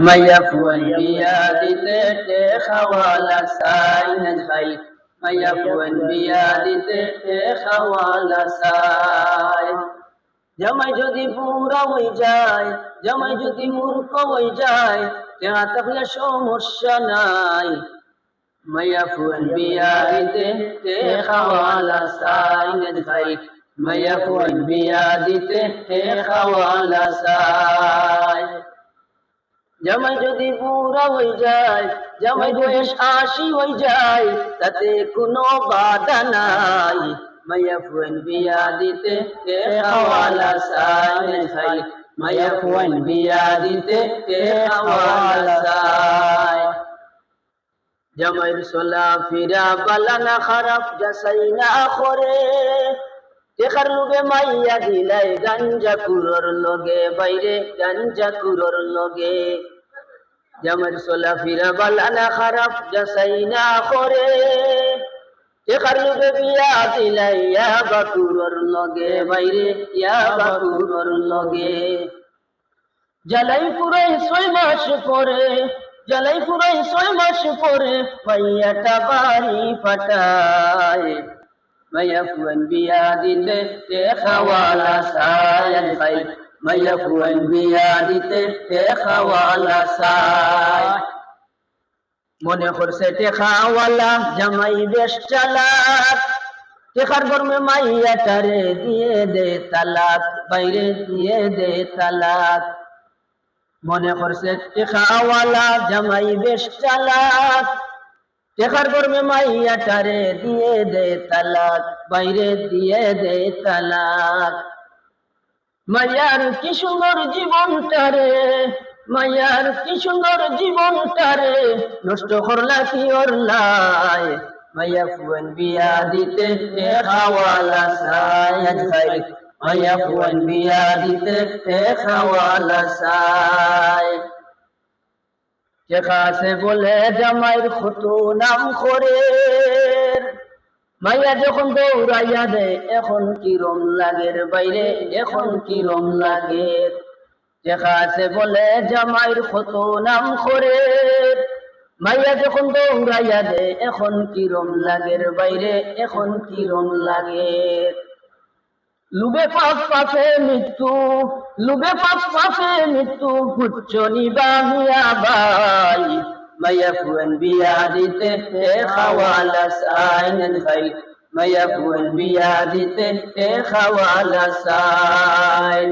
মায়াফুয়ান বিয়া দিতে খাওয়ালা সাইন খাই মায়াফুয়ান বিয়া দিতে খাওয়ালা সাই জামাই যদি বুড়া হয়ে যায় জামাই যদি মূর্খ হয়ে যায় তা তাহলে সমস্যা নাই মায়াফুয়ান বিয়া দিতে খাওয়ালা সাইন খাই মায়াফুয়ান বিয়া দিতে খাওয়ালা সাই জামাই যদি বুড়া হয়ে যায় জামাই বয়স 80 হয়ে যায় তাতে কোনো বাধা নাই মায়াফুয়ান বিয়া দিতে খাওয়ালা সাইন খাই মায়াফুয়ান বিয়া দিতে খাওয়ালা সাই জামাইর সোলা ফিরা বালানা খারাপ যাসাই না করে দেখার লোকে মাইয়া দিলাই গাঞ্জা কুরোর লগে বাইরে গাঞ্জা কুরোর লগে জামাইর সোলা ফিরা বালানা খারাপ যাসাই না করে দেখার লোকে বিয়া দিলাই ইয়াবা কুরোর লগে বাইরে ইয়াবা কুরোর লগে জ্বালাই পুরাই 6 মাস পরে জ্বালাই পুরাই 6 মাস পরে মাইয়াটা বাড়ি ফাটায় মায়াফুয়ান বিয়া দিতে খাওয়ালা সাইন খাই মায়াফুয়ান বিয়া দিতে খাওয়ালা সাই মনে করছে খাওয়ালা জামাই বেশ চালাক টেকার গরমে মাইয়াটারে দিয়ে দে তালাক বাইরে দিয়ে দে তালাক মনে করছে খাওয়ালা জামাই বেশ চালাক টেকার গরমে মাইয়াটারে দিয়ে দে তালাক বাইরে দিয়ে দে তালাক মাইয়ার কি সুন্দর জীবনটারে মাইয়ার কি সুন্দর জীবনটারে নষ্ট করলা কি ওরলাই মায়াফুয়ান বিয়া দিতে খাওয়ালা সাইন খাই মায়াফুয়ান বিয়া দিতে খাওয়ালা সাই কেখাসে বলে জামাইর খুতু নাম করে মাইয়া যখন দৌড়াইয়া দে এখন কিরম লাগের বাইরে এখন কিরম লাগে কেখাসে বলে জামাইর খুতু নাম করে মাইয়া যখন দৌড়াইয়া দে এখন কিরম লাগের বাইরে এখন কিরম লাগে লুবে পাপ পাপে মৃত্যু লুবে পাপ পাপে মৃত্যু হুচ্চ নিবাহিয়া বাই মায়াফুয়ান বিয়া দিতে খাওয়ালা সাইন খাই মায়াফুয়ান বিয়া দিতে খাওয়ালা সাইন